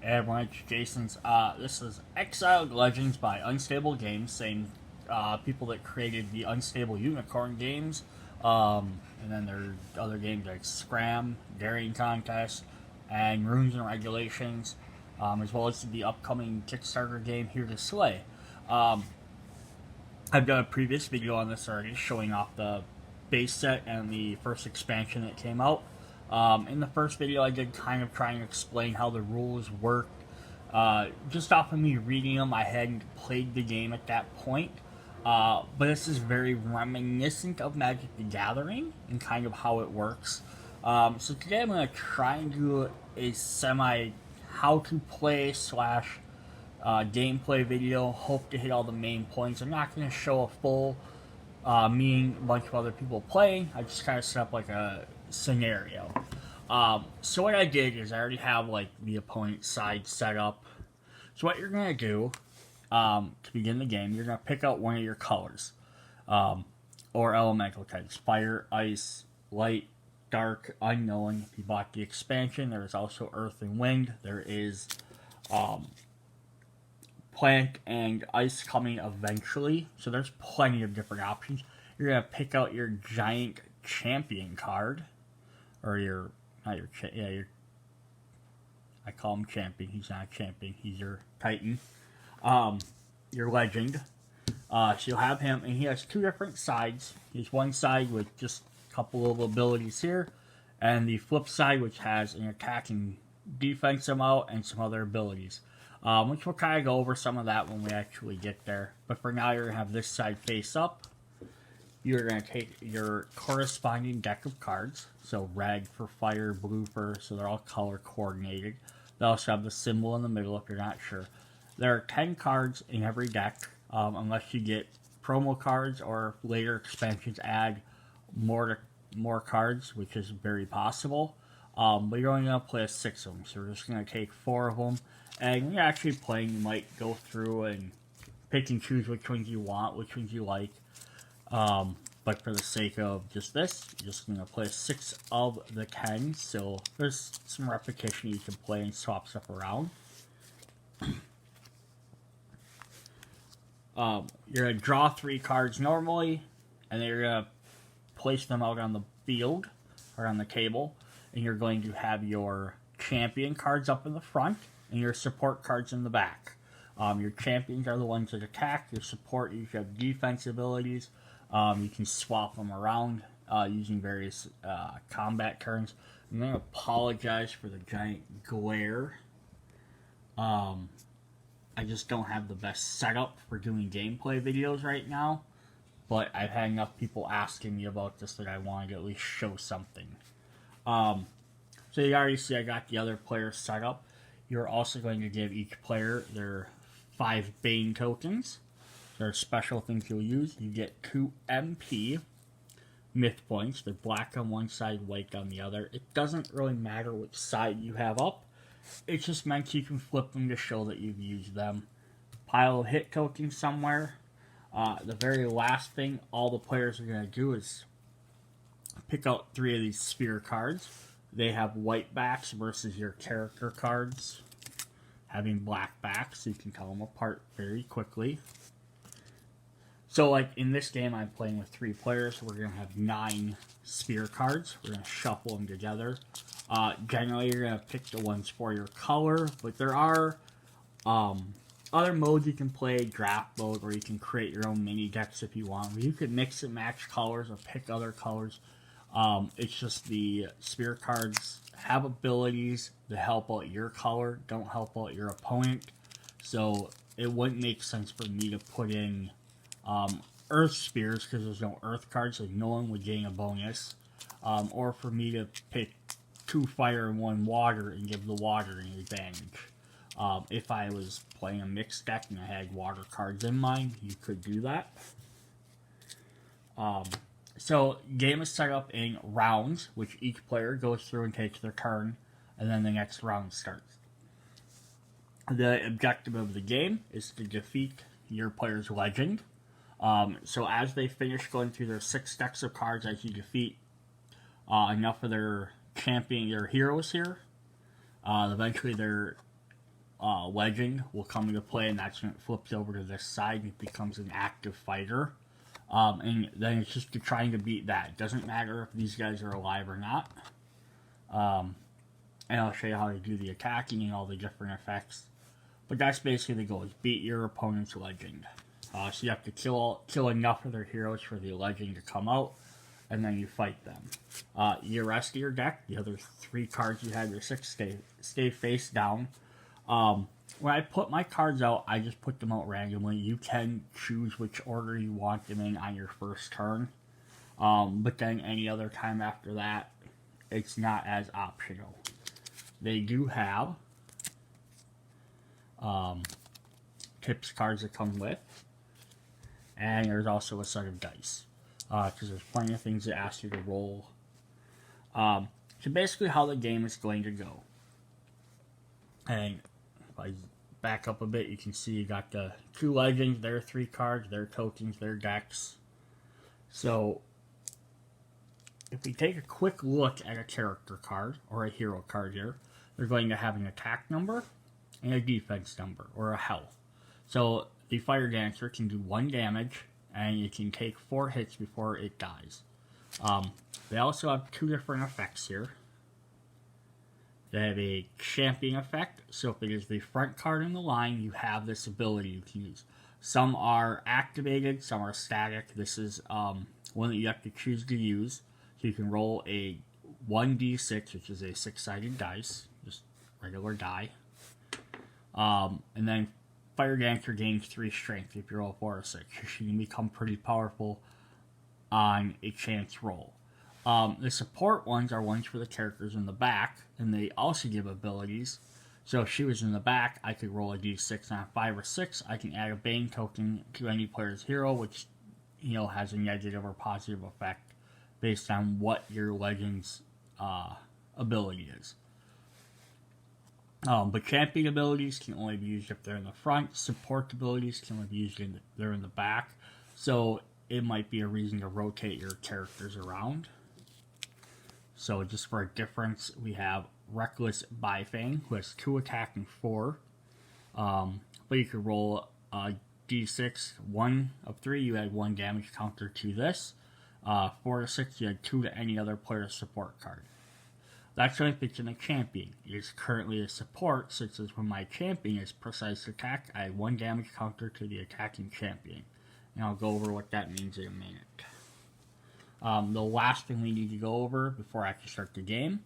Hey everyone, it's Jason's. This is Exiled Legends by Unstable Games, same people that created the Unstable Unicorn games. And then there are other games like Scram, Daring Contest, and Runes and Regulations, as well as the upcoming Kickstarter game Here to Slay. Um, I've done a previous video on this already, showing off the base set and the first expansion that came out. In the first video, I did kind of try and explain how the rules worked. Just off of me reading them, I hadn't played the game at that point. But this is very reminiscent of Magic the Gathering and kind of how it works. So today I'm going to try and do a semi how to play slash gameplay video. Hope to hit all the main points. I'm not going to show a full me and a bunch of other people playing. I just kind of set up like a scenario. So what I did is I already have like the opponent's side set up. So what you're going to do to begin the game, you're going to pick out one of your colors or elemental types: fire, ice, light, dark, unknown. If you bought the expansion, there is also earth and wind. There is plant and ice coming eventually, so there's plenty of different options. You're going to pick out your giant champion card, or your, not your, your, I call him champion, he's not a champion, he's your titan, your legend. So you'll have him, and he has two different sides. He's one side with just a couple of abilities here, and the flip side which has an attacking defense amount and some other abilities. Which we'll kind of go over some of that when we actually get there. But for now, you're going to have this side face up. You're going to take your corresponding deck of cards. So red for fire, blue for, so they're all color coordinated. They also have the symbol in the middle if you're not sure. There are 10 cards in every deck, unless you get promo cards or later expansions add more cards, which is very possible. But you're only going to play 6 of them, so we're just going to take 4 of them. And when you're actually playing, you might go through and pick and choose which ones you want, which ones you like. But for the sake of just this, you're just going to play 6 of the 10. So there's some repetition you can play and swap stuff around. You're going to draw 3 cards normally, and then you're going to place them out on the field, or on the table. And you're going to have your champion cards up in the front, and your support cards in the back. Your champions are the ones that attack. Your support, you have defense abilities. You can swap them around using various combat turns. I'm going to apologize for the giant glare. I just don't have the best setup for doing gameplay videos right now. But I've had enough people asking me about this that I wanted to at least show something. So you already see I got the other players set up. You're also going to give each player their 5 Bane tokens. There are special things you'll use. You get 2 MP myth points. They're black on one side, white on the other. It doesn't really matter which side you have up. It's just meant you can flip them to show that you've used them. Pile of hit tokens somewhere. The very last thing all the players are going to do is pick out 3 of these sphere cards. They have white backs versus your character cards having black backs, so you can tell them apart very quickly. So like in this game, I'm playing with 3 players, so we're going to have 9 sphere cards. We're going to shuffle them together. Generally, you're going to pick the ones for your color, but there are other modes you can play, draft mode, where you can create your own mini decks if you want. You could mix and match colors or pick other colors. It's just the sphere cards have abilities to help out your color, don't help out your opponent. So it wouldn't make sense for me to put in earth spheres because there's no earth cards, so no one would gain a bonus. Or for me to pick 2 fire and 1 water and give the water an advantage. If I was playing a mixed deck and I had water cards in mine, you could do that. So, game is set up in rounds, which each player goes through and takes their turn, and then the next round starts. The objective of the game is to defeat your player's legend. So as they finish going through their 6 decks of cards, as you defeat enough of their champion, their heroes here, eventually their legend will come into play, and that's when it flips over to this side and it becomes an active fighter. And then it's just trying to beat that. It doesn't matter if these guys are alive or not. And I'll show you how to do the attacking and all the different effects. But that's basically the goal, is beat your opponent's legend. So you have to kill enough of their heroes for the legend to come out, and then you fight them. Your rest of your deck, the other 3 cards you had, your 6 stay face down. When I put my cards out, I just put them out randomly. You can choose which order you want them in on your first turn. But then any other time after that, it's not as optional. They do have tips cards that come with. And there's also a set of dice. Because there's plenty of things that ask you to roll. So basically how the game is going to go. And if I back up a bit, you can see you got the 2 legends, their 3 cards, their tokens, their decks. So if we take a quick look at a character card, or a hero card here, they're going to have an attack number and a defense number, or a health. So the Fire Dancer can do 1 damage, and it can take 4 hits before it dies. They also have 2 different effects here. They have a champion effect, so if it is the front card in the line, you have this ability you can use. Some are activated, some are static. This is one that you have to choose to use. So you can roll a 1d6, which is a 6-sided dice, just regular die. And then Fire Dancer gains 3 strength if you roll a 4 or 6. She can become pretty powerful on a chance roll. The support ones are ones for the characters in the back, and they also give abilities. So if she was in the back, I could roll a d6 on a 5 or 6. I can add a Bane token to any player's hero, which has a negative or positive effect based on what your legend's ability is. But champion abilities can only be used if they're in the front. Support abilities can only be used if they're in the back. So it might be a reason to rotate your characters around. So just for a difference, we have Reckless Bifang, who has 2 attack and 4. But you could roll a d6, 1 of 3, you add 1 damage counter to this. 4 to 6, you add 2 to any other player's support card. That's when it fits in a champion. It is currently a support, so it says when my champion is precise attack, I add 1 damage counter to the attacking champion. And I'll go over what that means in a minute. The last thing we need to go over before I actually start the game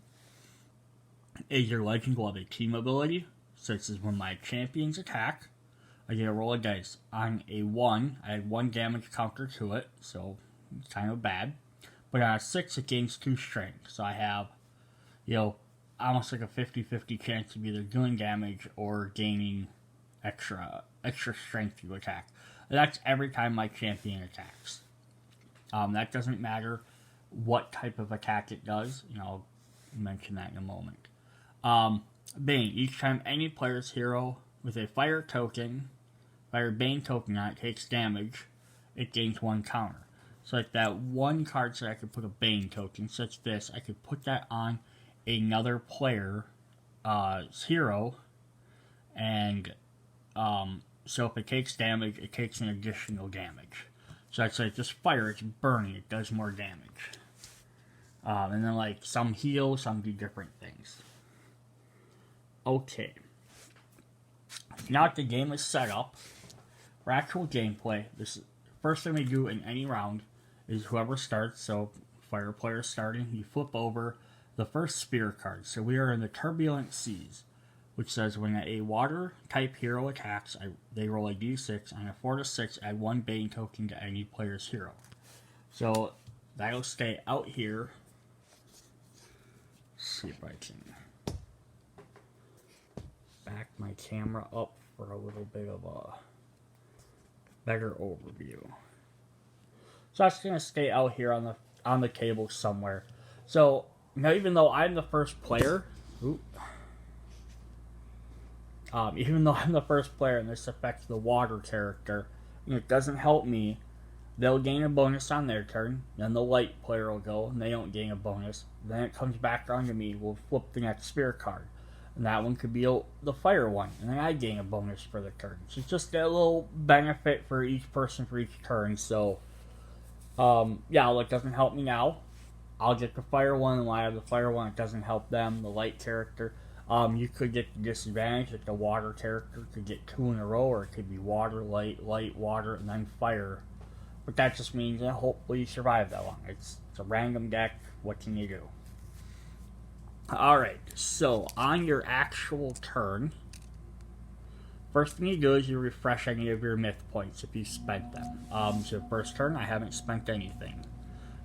is your legend will have a team ability. So this is when my champions attack, I get a roll of dice. On a 1, I add 1 damage counter to it, so it's kind of bad. But on a 6, it gains 2 strength. So I have, almost like a 50-50 chance of either doing damage or gaining extra strength to attack. And that's every time my champion attacks. That doesn't matter what type of attack it does. I'll mention that in a moment. Bane. Each time any player's hero with a Fire Bane token on it takes damage, it gains 1 counter. So like that 1 card set, I could put a Bane token, such this. I could put that on another player's hero, and so if it takes damage, it takes an additional damage. So I'd say just fire, it's burning, it does more damage. And then some heal, some do different things. Okay. Now that the game is set up, for actual gameplay, this first thing we do in any round is whoever starts, so fire player starting, you flip over the first spear card. So we are in the Turbulent Seas, which says when a water type hero attacks, they roll a d6, and a 4 to 6, add 1 Bane token to any player's hero. So that'll stay out here. Let's see if I can back my camera up for a little bit of a better overview. So that's going to stay out here on the table somewhere. So now, even though I'm the first player, even though I'm the first player and this affects the water character, and it doesn't help me, they'll gain a bonus on their turn, then the light player will go, and they don't gain a bonus. Then it comes back onto me, we'll flip the next spear card. And that one could be the fire one, and then I gain a bonus for the turn. So it's just a little benefit for each person for each turn. So, yeah, it doesn't help me now. I'll get the fire one, and when I have the fire one, it doesn't help them, the light character. You could get the disadvantage, like the water character could get 2 in a row, or it could be water, light, light, water, and then fire. But that just means that hopefully you survive that long. It's a random deck. What can you do? Alright, so on your actual turn, first thing you do is you refresh any of your myth points if you spent them. So first turn, I haven't spent anything.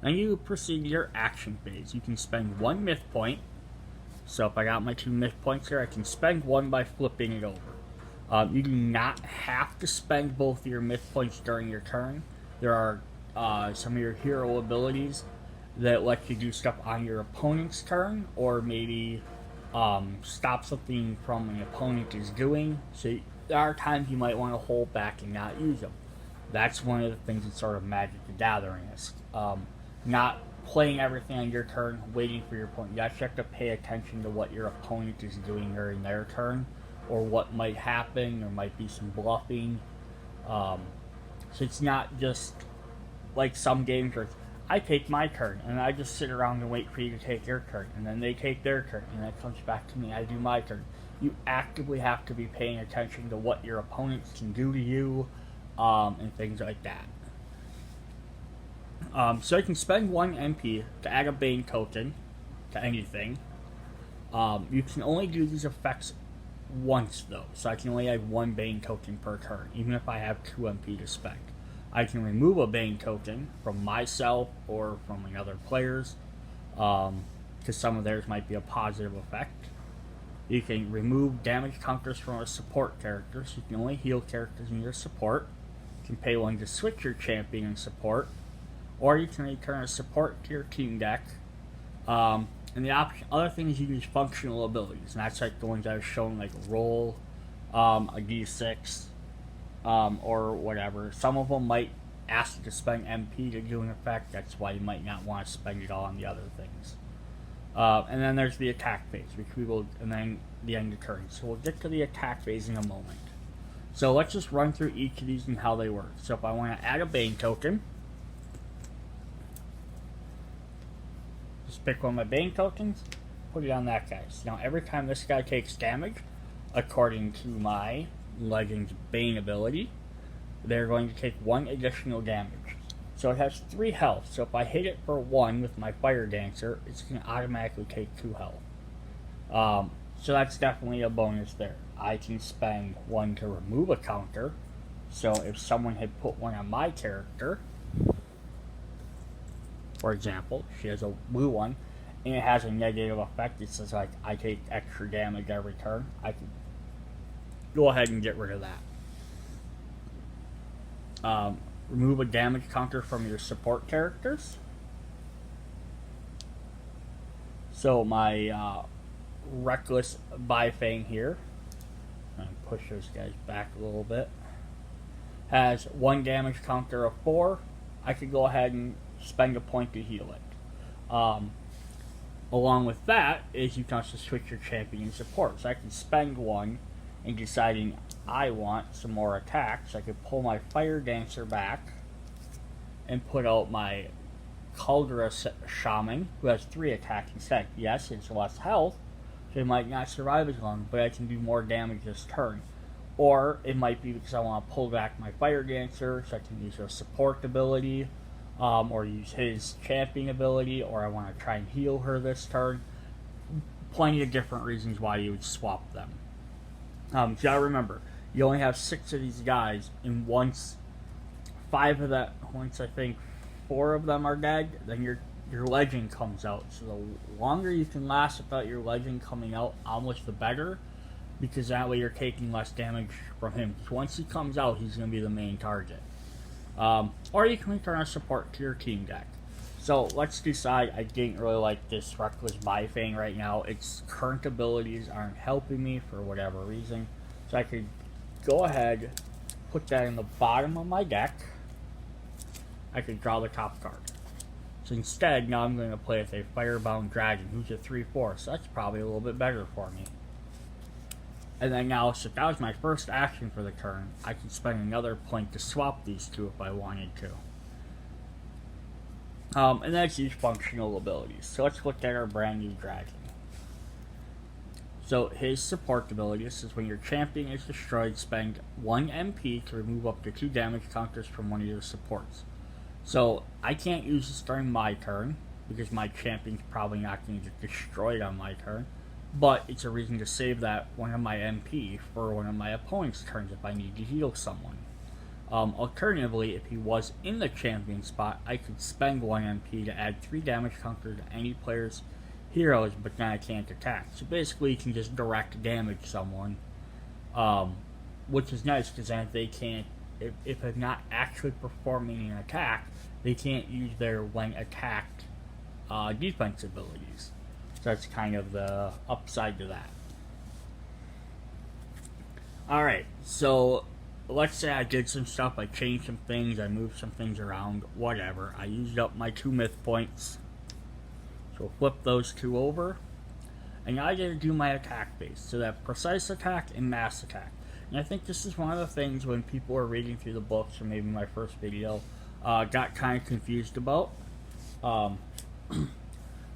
Then you proceed to your action phase. You can spend 1 myth point. So if I got my 2 myth points here, I can spend 1 by flipping it over. You do not have to spend both of your myth points during your turn. There are some of your hero abilities that let you do stuff on your opponent's turn, or maybe stop something from an opponent is doing. So there are times you might want to hold back and not use them. That's one of the things that sort of Magic the Gathering is. Not playing everything on your turn, waiting for your opponent. You actually have to pay attention to what your opponent is doing during their turn, or what might happen. There might be some bluffing. So it's not just like some games where I take my turn, and I just sit around and wait for you to take your turn, and then they take their turn, and then it comes back to me, I do my turn. You actively have to be paying attention to what your opponents can do to you, and things like that. So I can spend 1 MP to add a Bane token to anything. You can only do these effects once, though, so I can only add 1 Bane token per turn, even if I have 2 MP to spend. I can remove a Bane token from myself or from another players, because some of theirs might be a positive effect. You can remove damage counters from a support character, so you can only heal characters in your support. You can pay 1 to switch your champion in support, or you can return a support to your team deck. And the other thing is you use functional abilities, and that's like the ones I've shown, like roll, a d6, or whatever. Some of them might ask you to spend MP to do an effect. That's why you might not want to spend it all on the other things. And then there's the attack phase, which we will, and then the end of turn. So we'll get to the attack phase in a moment. So let's just run through each of these and how they work. So if I want to add a Bane token, just pick one of my Bane tokens, put it on that guy. So now every time this guy takes damage, according to my Legends Bane ability, they're going to take 1 additional damage. So it has 3 health, so if I hit it for 1 with my Fire Dancer, it's going to automatically take 2 health. So that's definitely a bonus there. I can spend 1 to remove a counter, so if someone had put 1 on my character, for example, she has a blue one, and it has a negative effect, it says like I take extra damage every turn, I can go ahead and get rid of that. Remove a damage counter from your support characters. So my Reckless Bifang here, I'm going to push those guys back a little bit, has 1 damage counter of 4. I could go ahead and spend a point to heal it. Along with that is you can also switch your champion support. So I can spend 1 in deciding I want some more attacks. I could pull my Fire Dancer back and put out my Caldera Shaman, who has 3 attacks instead. Yes, it's less health, so it might not survive as long, but I can do more damage this turn. Or it might be because I want to pull back my Fire Dancer, so I can use a support ability, or use his champion ability, or I want to try and heal her this turn. Plenty of different reasons why you would swap them. You gotta remember, you only have 6 of these guys, and once I think 4 of them are dead, then your legend comes out. So the longer you can last without your legend coming out, almost the better, because that way you're taking less damage from him. Because once he comes out, he's going to be the main target. Or you can return a support to your team deck. So let's decide. I didn't really like this Reckless Bifang right now. Its current abilities aren't helping me for whatever reason. So I could go ahead, put that in the bottom of my deck. I could draw the top card. So instead, now I'm going to play with a Firebound Dragon, who's a 3/4. So that's probably a little bit better for me. And then now, so that was my first action for the turn, I could spend another point to swap these two if I wanted to. And that's each functional abilities. So let's look at our brand new dragon. So his support ability, this is when your champion is destroyed, spend 1 MP to remove up to 2 damage counters from one of your supports. So I can't use this during my turn, because my champion's probably not going to get destroyed on my turn. But it's a reason to save that one of my MP for one of my opponent's turns if I need to heal someone. Alternatively, if he was in the champion spot, I could spend 1 MP to add 3 damage counters to any player's heroes, but then I can't attack. So basically, you can just direct damage someone, which is nice because then if they can't, if they're not actually performing an attack, they can't use their when attacked defense abilities. So that's kind of the upside to that. Alright, so let's say I did some stuff, I changed some things, I moved some things around, whatever. I used up my 2 myth points. So flip those 2 over. And now I get to do my attack base. So that precise attack and mass attack. And I think this is one of the things when people are reading through the books, or maybe my first video, got kind of confused about.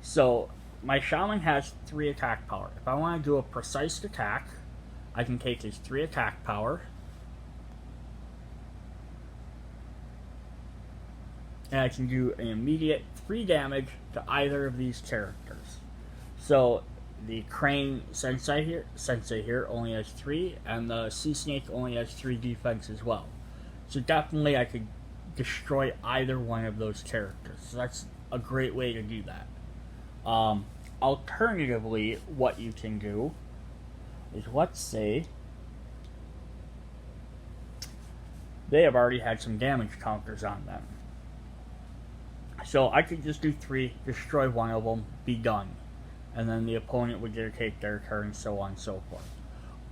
So my shaman has 3 attack power. If I want to do a precise attack, I can take his 3 attack power, and I can do an immediate 3 damage to either of these characters. So the Crane Sensei here only has 3, and the Sea Snake only has 3 defense as well. So definitely I could destroy either one of those characters. So that's a great way to do that. Alternatively, what you can do is, let's say they have already had some damage counters on them. So I could just do 3, destroy one of them, be done. And then the opponent would get to take their turn, so on and so forth.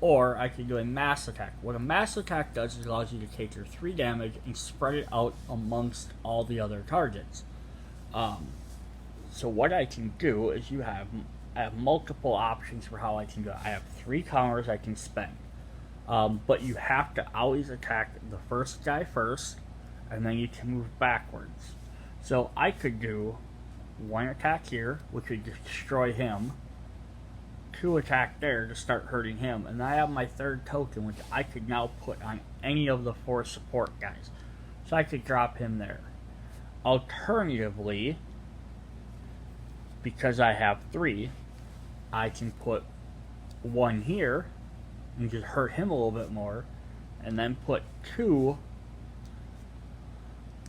Or I could do a mass attack. What a mass attack does is allows you to take your 3 damage and spread it out amongst all the other targets. So what I can do is I have multiple options for how I can do it. I have 3 counters I can spend. But you have to always attack the first guy first, and then you can move backwards. So I could do 1 attack here, which would destroy him, 2 attack there to start hurting him, and I have my 3rd token, which I could now put on any of the 4 support guys. So I could drop him there. Alternatively, because I have 3, I can put 1 here and just hurt him a little bit more, and then put 2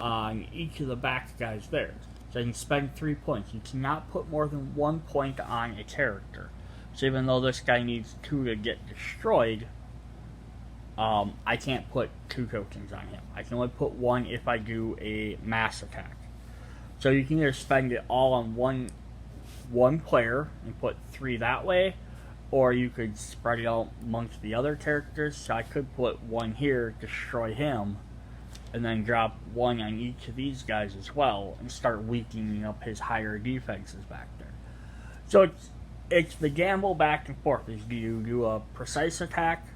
on each of the back guys there. So I can spend 3 points. You cannot put more than 1 point on a character. So even though this guy needs 2 to get destroyed, I can't put 2 tokens on him. I can only put 1 if I do a mass attack. So you can either spend it all on one player and put 3 that way, or you could spread it out amongst the other characters. So I could put 1 here, destroy him, and then drop 1 on each of these guys as well, and start weakening up his higher defenses back there. So it's the gamble back and forth. Is do you do a precise attack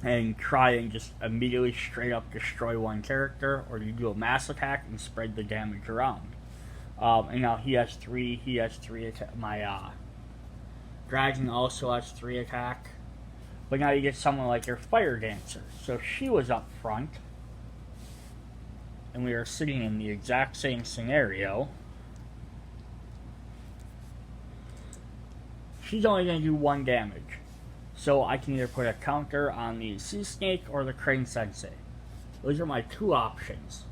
and try and just immediately straight up destroy 1 character, or do you do a mass attack and spread the damage around? And now he has 3 attack. My dragon also has 3 attack. But now you get someone like your Fire Dancer. So she was up front, and we are sitting in the exact same scenario. She's only going to do 1 damage. So I can either put a counter on the Sea Snake or the Crane Sensei. Those are my 2 options.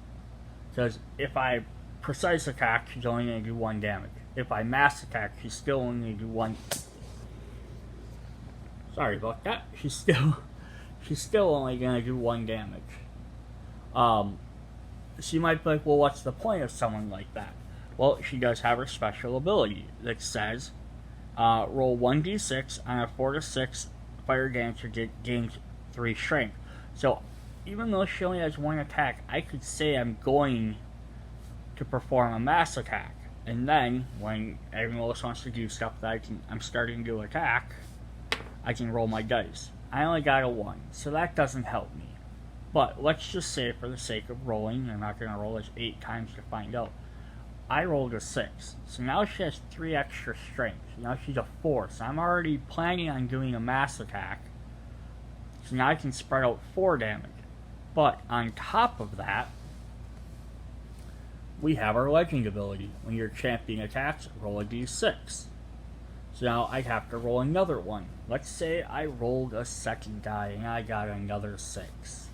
Because if I precise attack, she's only going to do 1 damage. If I mass attack, she's still only going to do 1. Sorry about that. She's still only going to do 1 damage. She might be like, well, what's the point of someone like that? Well, she does have her special ability that says, roll 1d6 on a 4 to 6 Fire Dancer gains 3 strength. So even though she only has 1 attack, I could say I'm going to perform a mass attack, and then when everyone else wants to do stuff that I'm starting to attack, I can roll my dice. I only got a 1, so that doesn't help me. But let's just say, for the sake of rolling, I'm not going to roll this 8 times to find out. I rolled a 6, so now she has 3 extra strength. So now she's a 4, so I'm already planning on doing a mass attack. So now I can spread out 4 damage. But on top of that, we have our legend ability. When your champion attacks, roll a d6. So now I have to roll another one. Let's say I rolled a second die and I got another 6.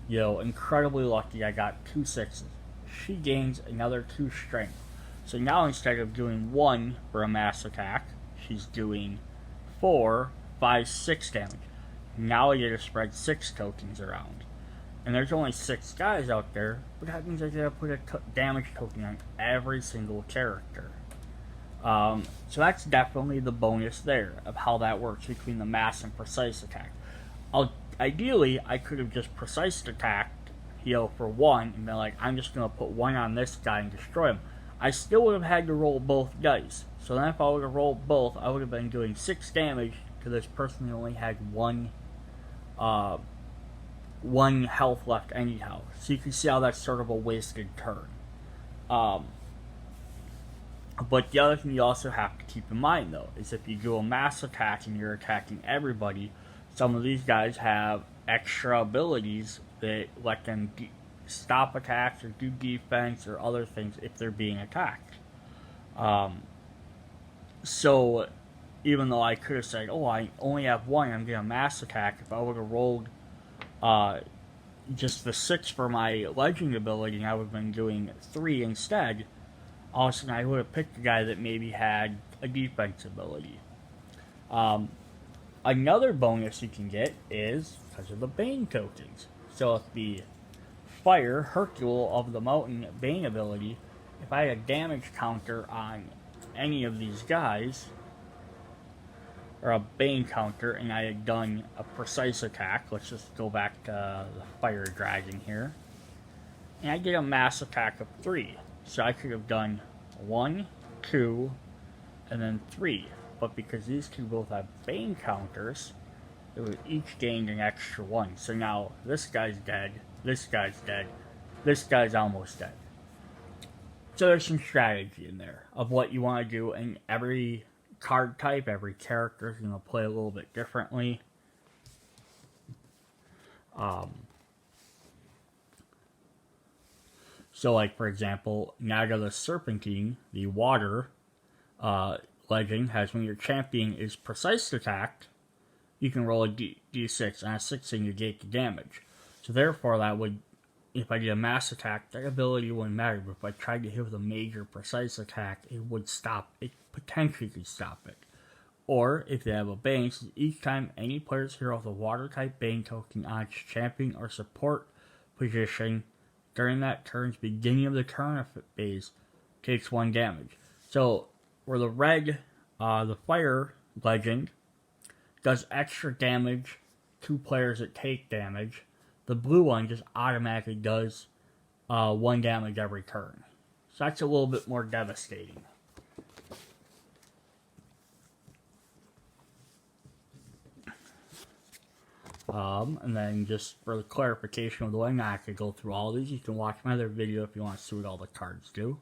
Incredibly lucky, I got 2 6s. She gains another 2 strength. So now instead of doing 1 for a mass attack, she's doing 4, 5, 6 damage. Now I get to spread 6 tokens around. And there's only 6 guys out there, but that means I get to put a damage token on every single character. So that's definitely the bonus there of how that works between the mass and precise attack. Ideally, I could have just precise attacked, for 1, and been like, I'm just going to put 1 on this guy and destroy him. I still would have had to roll both dice. So then if I would have rolled both, I would have been doing 6 damage to this person who only had 1 health left anyhow. So you can see how that's sort of a wasted turn. But the other thing you also have to keep in mind, though, is if you do a mass attack and you're attacking everybody, some of these guys have extra abilities that let them stop attacks or do defense or other things if they're being attacked. So even though I could have said, oh, I only have 1, I'm doing a mass attack, if I would have rolled just the 6 for my legend ability and I would have been doing 3 instead, all of a sudden I would have picked a guy that maybe had a defense ability. Another bonus you can get is because of the Bane tokens. So if the Fire Hercule of the Mountain Bane ability, if I had a damage counter on any of these guys, or a Bane counter, and I had done a precise attack, let's just go back to the Fire Dragon here, and I get a mass attack of 3. So I could have done 1, 2, and then 3. But because these two both have Bane counters, they would each gain an extra 1. So now this guy's dead, this guy's dead, this guy's almost dead. So there's some strategy in there of what you want to do, and every card type, every character is going to play a little bit differently. So like, for example, Naga the Serpentine, the water legend, has when your champion is precise attacked, you can roll a d6. On a 16, you get the damage. So therefore, that would, if I did a mass attack, that ability wouldn't matter. But if I tried to hit with a major precise attack, it would stop. It potentially could stop it. Or, if they have a Bane, so each time any player's hero with a water-type Bane token on its champion or support position during that turn's beginning of the turn phase takes 1 damage. So, where the red, the Fire Legend, does extra damage to players that take damage, the blue one just automatically does 1 damage every turn. So that's a little bit more devastating. And then just for the clarification of the way I'm not going to go through all of these, you can watch my other video if you want to see what all the cards do.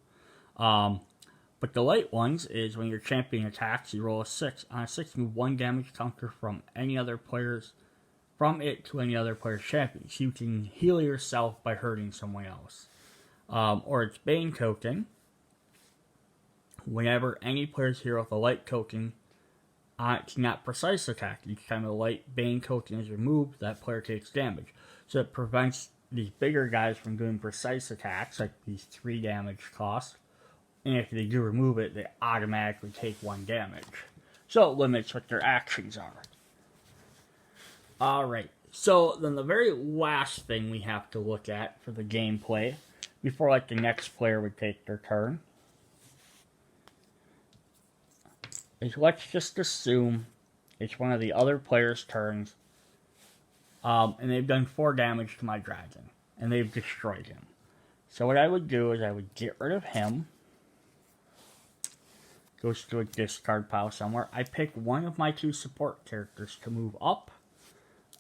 But the light ones is when your champion attacks, you roll a 6. On a 6, move 1 damage counter from any other player's, from it to any other player's champion. So you can heal yourself by hurting someone else. Or it's Bane token. Whenever any player's hero with a light token cannot precise attack, each time a light Bane token is removed, that player takes damage. So it prevents these bigger guys from doing precise attacks, like these 3 damage costs. And if they do remove it, they automatically take 1 damage. So it limits what their actions are. Alright, so then the very last thing we have to look at for the gameplay, before like the next player would take their turn, is let's just assume it's one of the other players' turns, and they've done 4 damage to my dragon, and they've destroyed him. So what I would do is I would get rid of him, goes to a discard pile somewhere. I pick one of my 2 support characters to move up,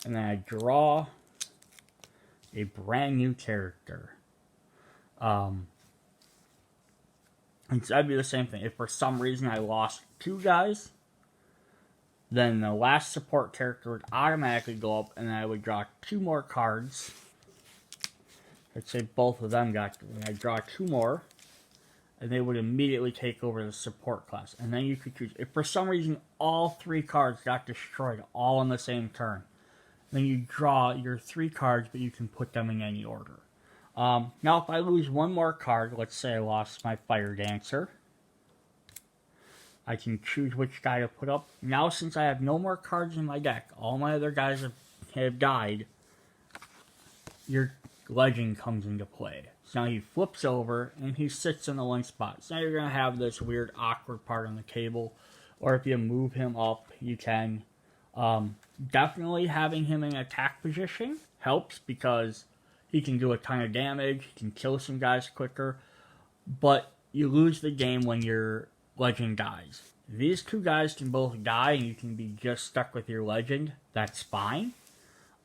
and then I draw a brand new character. And so that'd be the same thing. If for some reason I lost 2 guys, then the last support character would automatically go up, and then I would draw 2 more cards. Let's say both of them got, I draw 2 more, and they would immediately take over the support class. And then you could choose, if for some reason all 3 cards got destroyed all on the same turn, then you draw your 3 cards, but you can put them in any order. Now if I lose 1 more card, let's say I lost my Fire Dancer, I can choose which guy to put up. Now since I have no more cards in my deck, all my other guys have died, your legend comes into play. So now he flips over and he sits in the 1 spot. So now you're going to have this weird awkward part on the table. Or if you move him up, you can. Definitely having him in attack position helps because he can do a ton of damage, he can kill some guys quicker, but you lose the game when your legend dies. These 2 guys can both die and you can be just stuck with your legend. That's fine.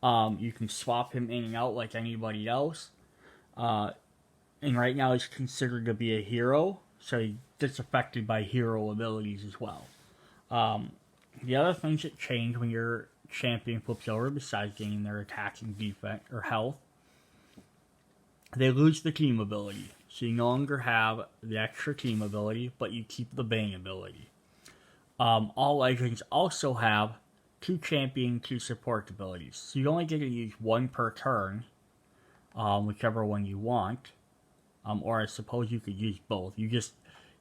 You can swap him in and out like anybody else. And right now he's considered to be a hero, so he gets affected by hero abilities as well. The other things that change when your champion flips over, besides gaining their attacking defense or health, they lose the team ability. So you no longer have the extra team ability, but you keep the Bane ability. All legends also have 2 champion, 2 support abilities. So you only get to use 1 per turn, whichever one you want. Or I suppose you could use both. You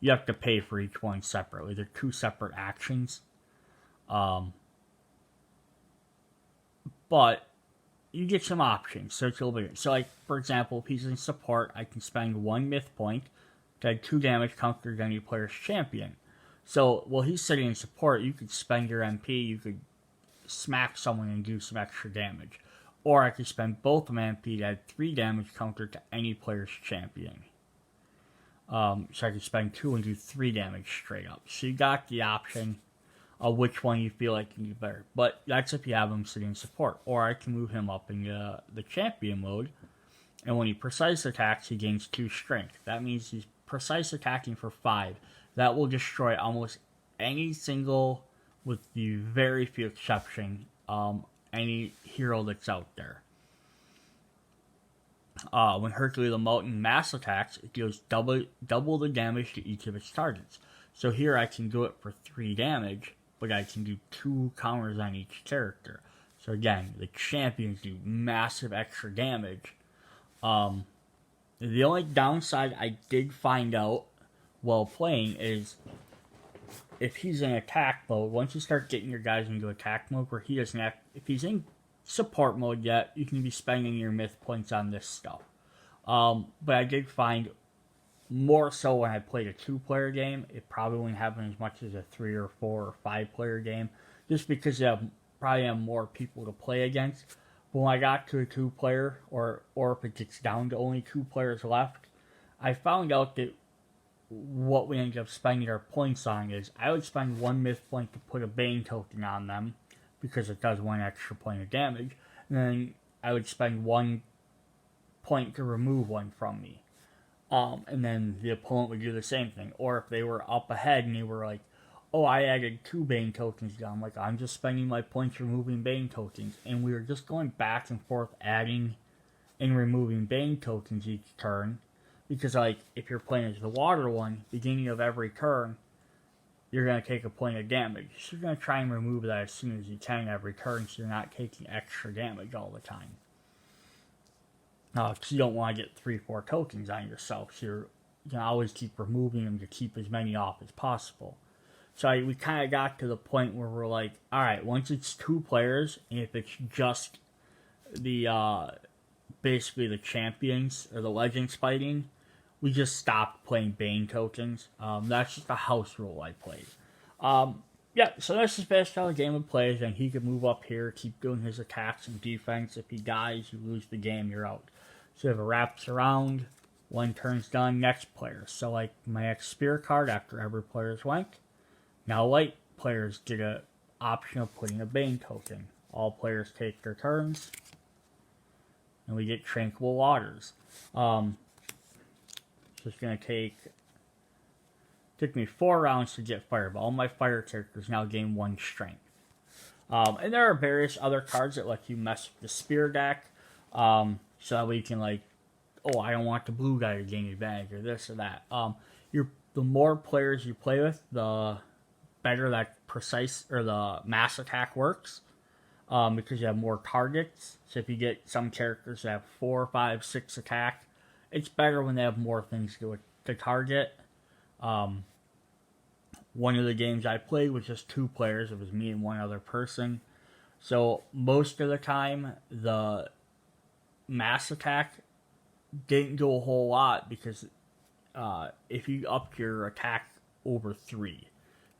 have to pay for each one separately. They're 2 separate actions. But you get some options, so it's a little bit. So, like, for example, if he's in support, I can spend 1 myth point to add 2 damage countered to any player's champion. So, while he's sitting in support, you could spend your MP, you could smack someone and do some extra damage. Or I could spend both of my MP to add 3 damage countered to any player's champion. So I could spend 2 and do 3 damage straight up. So you got the option of which one you feel like you can do better. But that's if you have him sitting in support. Or I can move him up into the champion mode. And when he precise attacks, he gains 2 strength. That means he's precise attacking for 5. That will destroy almost any single, with the very few exception, any hero that's out there. When Hercules the Mountain mass attacks, it deals double the damage to each of its targets. So here I can do it for 3 damage, but I can do 2 counters on each character. So again, the champions do massive extra damage. The only downside I did find out while playing is if he's in attack mode, once you start getting your guys into attack mode where he doesn't act, if he's in support mode yet, you can be spending your myth points on this stuff. But I did find more so when I played a 2-player game, it probably wouldn't happen as much as a 3 or 4 or 5-player game, just because you probably have more people to play against. But when I got to a 2-player, or if it gets down to only 2 players left, I found out that what we ended up spending our points on is I would spend 1 myth point to put a Bane token on them, because it does 1 extra point of damage, and then I would spend 1 point to remove one from me. And then the opponent would do the same thing. Or if they were up ahead and they were like, oh, I added 2 Bane tokens down, like, I'm just spending my points removing Bane tokens. And we were just going back and forth adding and removing Bane tokens each turn. Because, like, if you're playing as the water one, beginning of every turn, you're going to take a point of damage. So you're going to try and remove that as soon as you can every turn, so you're not taking extra damage all the time. Because you don't want to get 3-4 tokens on yourself, so you can always keep removing them to keep as many off as possible. So we kind of got to the point where we're like, alright, once it's 2 players, and if it's just the, basically the champions, or the legends fighting, we just stopped playing Bane tokens. That's just a house rule I played. Yeah, so that's just basically how the game would play, and he could move up here, keep doing his attacks and defense. If he dies, you lose the game, you're out. So if it wraps around, 1 turn's done, next player. So like my next spear card, after every player's went, Now light players get an option of putting a Bane token. All players take their turns, and we get Tranquil Waters. So it's going to took me 4 rounds to get fire, but all my fire characters now gain 1 strength. And there are various other cards that let you mess with the spear deck, so that way you can I don't want the blue guy to gain advantage or this or that. The more players you play with, the better that precise or the mass attack works, because you have more targets. So if you get some characters that have 4, 5, 6 attack, it's better when they have more things to target. One of the games I played was just 2 players. It was me and one other person. So most of the time, the mass attack didn't do a whole lot, because if you up your attack over 3,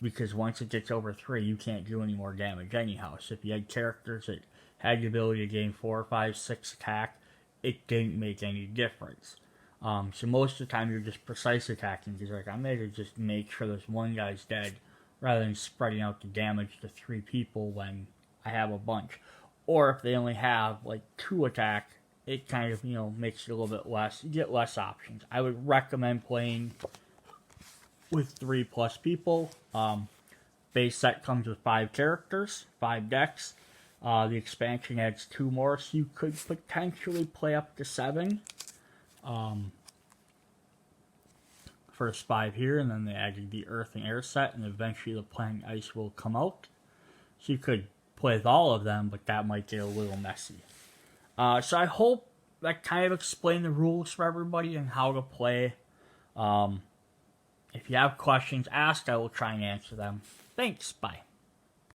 because once it gets over 3, you can't do any more damage anyhow. So if you had characters that had the ability to gain 4, 5, 6 attack, it didn't make any difference. So most of the time you're just precise attacking, because I'm there to just make sure this one guy's dead, rather than spreading out the damage to 3 people when I have a bunch. Or if they only have 2 attack, it kind of makes it a little bit less. You get less options. I would recommend playing with 3+ people. Base set comes with 5 characters, 5 decks. The expansion adds 2 more, so you could potentially play up to 7. First 5 here, and then they added the Earth and Air set, and eventually the Planet Ice will come out. So you could play with all of them, but that might get a little messy. So I hope that kind of explained the rules for everybody and how to play. If you have questions, ask. I will try and answer them. Thanks. Bye.